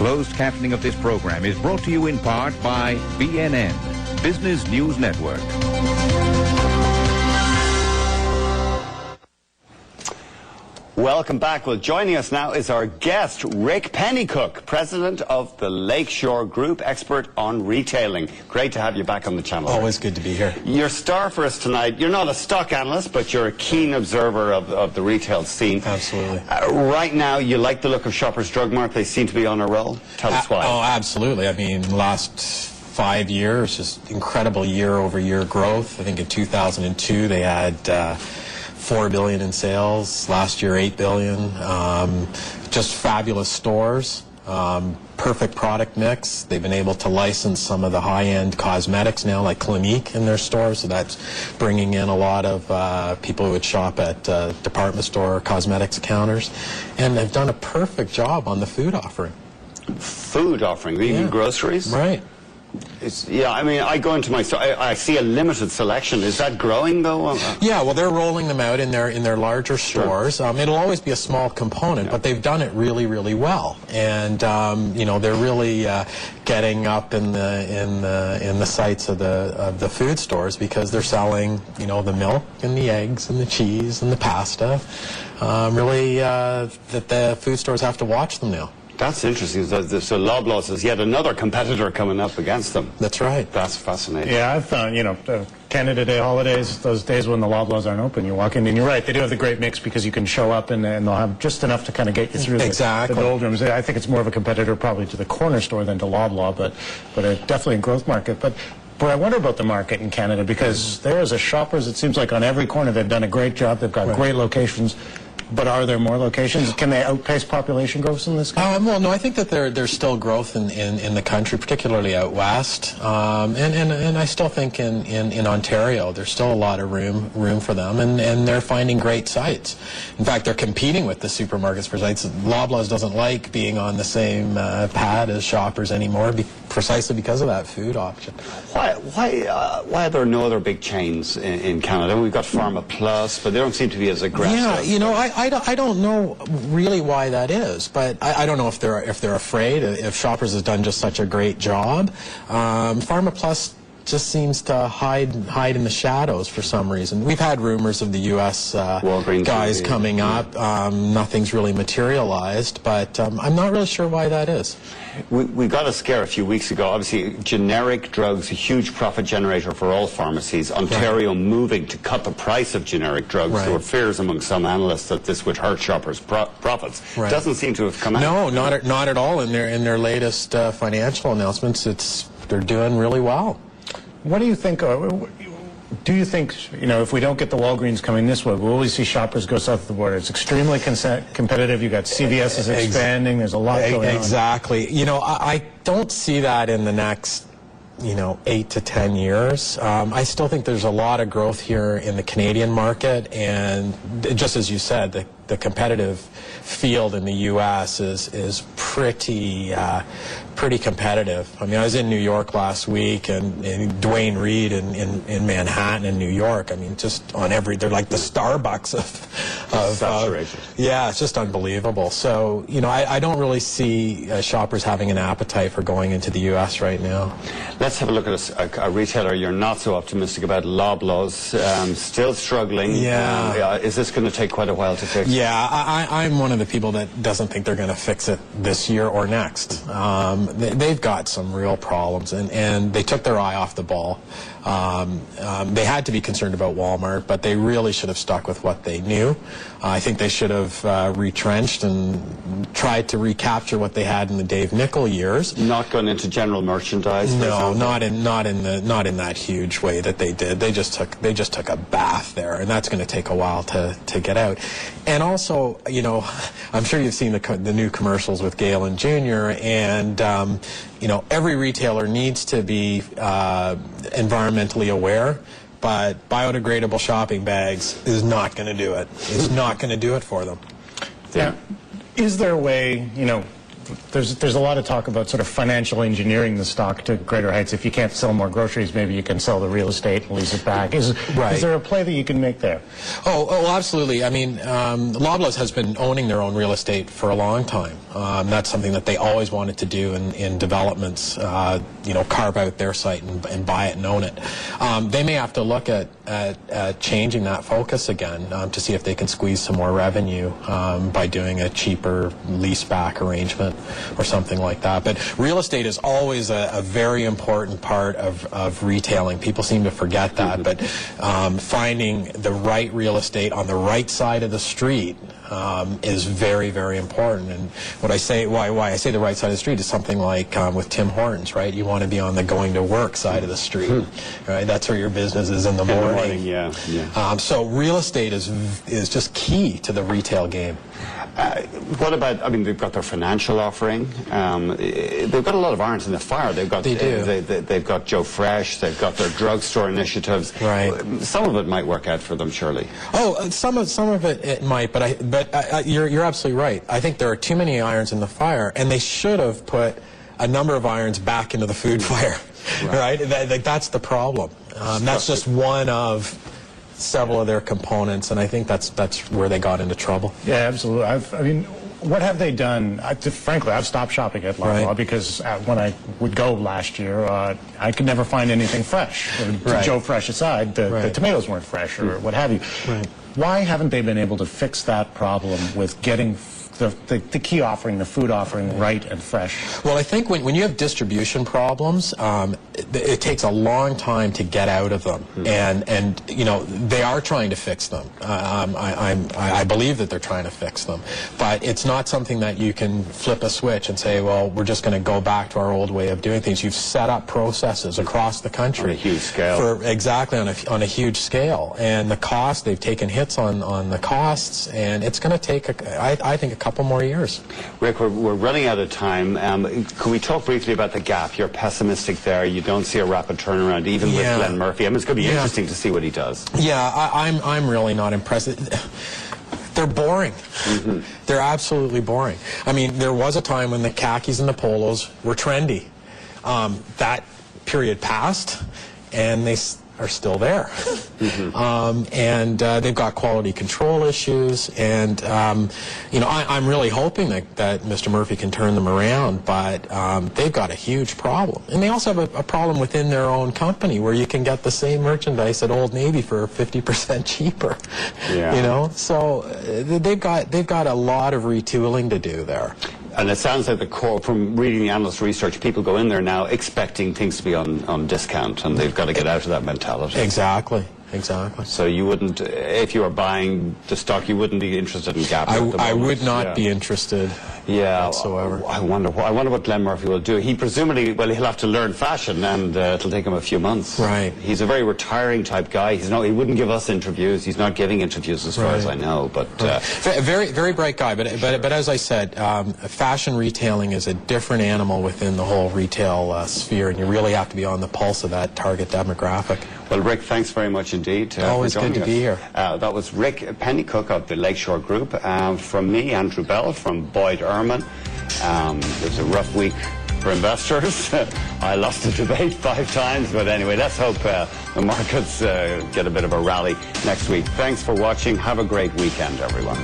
Closed captioning of this program is brought to you in part by BNN, Business News Network. Welcome back. Well, joining us now is our guest, Rick Pennycooke, president of the Lakeshore Group, expert on retailing. Great to have you back on the channel. Always good to be here. Your star for us tonight, you're not a stock analyst, but you're a keen observer of the retail scene. Absolutely. Right now, you like the look of Shoppers Drug Mart. They seem to be on a roll. Tell us why. Oh, absolutely. I mean, last 5 years, just incredible year-over-year growth. I think in 2002, they had $4 billion in sales. Last year, $8 billion. Just fabulous stores. Perfect product mix. They've been able to license some of the high-end cosmetics now, like Clinique, in their stores. So that's bringing in a lot of people who would shop at department store cosmetics counters. And they've done a perfect job on the food offering. Food offering? Even groceries? Right. Yeah, I mean, I go into my store, I see a limited selection. Is that growing, though? Yeah, well, they're rolling them out in their larger stores. It'll always be a small component, but they've done it really, really well. And you know, they're really getting up in the sights of the food stores because they're selling, you know, the milk and the eggs and the cheese and the pasta. Really, that the food stores have to watch them now. That's interesting. So Loblaws is yet another competitor coming up against them. That's right. That's fascinating. Yeah, I've found, you know, Canada Day holidays, those days when the Loblaws aren't open, you walk in, and you're right, they do have the great mix because you can show up and they'll have just enough to kind of get you through the doldrums. I think it's more of a competitor probably to the corner store than to Loblaw, but definitely a growth market. But I wonder about the market in Canada because there is a Shoppers, it seems like on every corner they've done a great job, they've got great locations. But are there more locations? Can they outpace population growth in this country? Well, no, I think that there's still growth in the country, particularly out west. And I still think in Ontario, there's still a lot of room for them, and they're finding great sites. In fact, they're competing with the supermarkets for sites. Loblaws doesn't like being on the same pad as Shoppers anymore, precisely because of that food option. Why are there no other big chains in Canada? We've got Pharma Plus, but they don't seem to be as aggressive. Yeah, you know, I don't know really why that is, but I don't know if they're afraid, if Shoppers has done just such a great job. Pharma Plus just seems to hide in the shadows for some reason. We've had rumors of the U.S. guys coming up. Nothing's really materialized, but I'm not really sure why that is. We got a scare a few weeks ago. Obviously, generic drugs, a huge profit generator for all pharmacies. Ontario moving to cut the price of generic drugs. There were fears among some analysts that this would hurt Shoppers' profits. Doesn't seem to have come out. No, not at all. In their latest financial announcements, they're doing really well. What do you think? Do you think, you know, if we don't get the Walgreens coming this way, will we see Shoppers go south of the border? It's extremely competitive. You've got CVS is expanding. There's a lot going on. Exactly. You know, I don't see that in the next, you know, 8 to 10 years. I still think there's a lot of growth here in the Canadian market, and just as you said, the competitive field in the U.S. is pretty competitive. I mean, I was in New York last week, and Dwayne Reed in Manhattan and New York. I mean, just on they're like the Starbucks of saturated. Yeah, it's just unbelievable. So, you know, I don't really see Shoppers having an appetite for going into the U.S. right now. Let's have a look at a retailer you're not so optimistic about, Loblaws, still struggling. Yeah. Is this going to take quite a while to fix? Yeah, I'm one of the people that doesn't think they're going to fix it this year or next. They've got some real problems, and they took their eye off the ball. They had to be concerned about Walmart, but they really should have stuck with what they knew. I think they should have retrenched and tried to recapture what they had in the Dave Nichol years. Not going into general merchandise. No, not in that huge way that they did. They just took a bath there, and that's going to take a while to get out. And also, you know, I'm sure you've seen the new commercials with Galen Jr. and you know, every retailer needs to be environmentally aware, but biodegradable shopping bags is not going to do it. It's not going to do it for them. Yeah. Is there a way, you know, there's a lot of talk about sort of financial engineering the stock to greater heights. If you can't sell more groceries, maybe you can sell the real estate and lease it back. Is there a play that you can make there? Oh, absolutely. I mean, Loblaws has been owning their own real estate for a long time. That's something that they always wanted to do in developments, carve out their site and buy it and own it. They may have to look at changing that focus again to see if they can squeeze some more revenue by doing a cheaper lease-back arrangement or something like that. But real estate is always a very important part of retailing. People seem to forget that, but finding the right real estate on the right side of the street is very, very important. And why I say the right side of the street is something like with Tim Hortons, right? You want to be on the going to work side of the street, right? That's where your business is in the morning. So real estate is just key to the retail game. What about, I mean, they've got their financial offering. They've got a lot of irons in the fire. They've got they've got Joe Fresh. They've got their drugstore initiatives. Right. Some of it might work out for them, surely. Oh, some of it might, but you're absolutely right. I think there are too many irons in the fire, and they should have put a number of irons back into the food fire. Right. That's the problem. That's just one of several of their components, and I think that's where they got into trouble. Yeah, absolutely. I mean, what have they done? Frankly, I've stopped shopping at Loblaw because when I would go last year, I could never find anything fresh. Joe Fresh aside, the tomatoes weren't fresh or what have you. Right. Why haven't they been able to fix that problem with getting the key offering, the food offering, right and fresh? Well, I think when you have distribution problems, it takes a long time to get out of them, and they are trying to fix them. I believe that they're trying to fix them, but it's not something that you can flip a switch and say, well, we're just going to go back to our old way of doing things. You've set up processes across the country on a huge scale. Exactly, on a huge scale, and the cost, they've taken hits on the costs, and it's going to take I think a couple more years. Rick, we're running out of time. Could we talk briefly about the gap? You're pessimistic there. You don't see a rapid turnaround, even with Glenn Murphy. I mean, it's going to be interesting to see what he does. Yeah, I'm really not impressed. They're boring. They're absolutely boring. I mean, there was a time when the khakis and the polos were trendy. That period passed, and they are still there. And they've got quality control issues, and I'm really hoping that Mr. Murphy can turn them around, but they've got a huge problem. And they also have a problem within their own company where you can get the same merchandise at Old Navy for 50% cheaper. So they've got a lot of retooling to do there. And it sounds like the core, from reading the analyst research, people go in there now expecting things to be on discount, and they've got to get out of that mentality. Exactly. So you wouldn't, if you were buying the stock, you wouldn't be interested in Gap? I would not be interested whatsoever. I wonder what Glenn Murphy will do. He presumably, well, he'll have to learn fashion, and it'll take him a few months. Right. He's a very retiring type guy. He wouldn't give us interviews. He's not giving interviews as far as I know. But very, very bright guy. But as I said, fashion retailing is a different animal within the whole retail sphere, and you really have to be on the pulse of that target demographic. Well, Rick, thanks very much indeed. Always good to be here. That was Rick Pennycooke of the Lakeshore Group. From me, Andrew Bell, from Boyd Ehrman. It was a rough week for investors. I lost the debate 5 times, but anyway, let's hope the markets get a bit of a rally next week. Thanks for watching. Have a great weekend, everyone.